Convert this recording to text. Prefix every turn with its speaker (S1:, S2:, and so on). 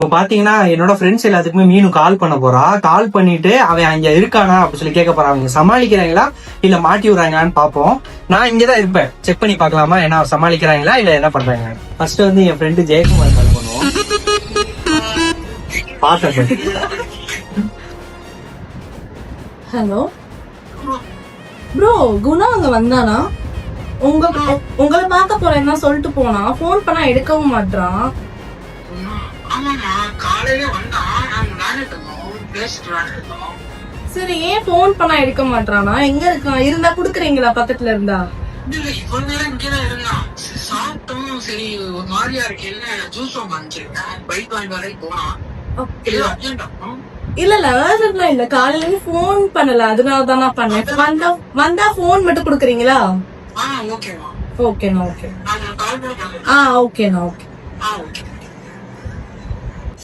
S1: இப்போ பாத்தீங்கன்னா என்னோட ஃப்ரெண்ட்ஸ் எல்லாத்துக்குமே மீனு கால் பண்ண போறா. கால் பண்ணிட்டு அவன் அங்க இருக்கானா அப்படின்னு சொல்லி கேட்க போறான். அவங்க சமாளிக்கிறாங்களா இல்ல மாட்டி விடுறாங்களான்னு பாப்போம். நான் இங்கதான் இருப்பேன், செக் பண்ணி பாக்கலாமா ஏன்னா சமாளிக்கிறாங்களா இல்ல என்ன பண்றாங்க. ஃபர்ஸ்ட் வந்து என் ஃப்ரெண்டு ஜெயக்குமார் கால் பண்ணுவோம். பாத்தேன்.
S2: ஹலோ ப்ரோ, குணா அங்க வந்தானா? உங்களை பார்க்க போறேன்னா சொல்லிட்டு போனா. போன் பண்ணா எடுக்கவும் மாட்டான். சரி, ஏன் போன் பண்ணா எடுக்க மாட்டானா? எங்க இருக்கான்? இருந்தா குடுக்குறீங்களா பக்கத்துல இருந்தா? இல்ல அர்ஜென்ட்லாம் இல்ல, காலையில போன் பண்ணல, அதனாலதான் நான் பண்ணேன். வந்தா போன் மட்டும் குடுக்குறீங்களா? ஓகேண்ணா ஓகே. ஓகேண்ணா ஓகே.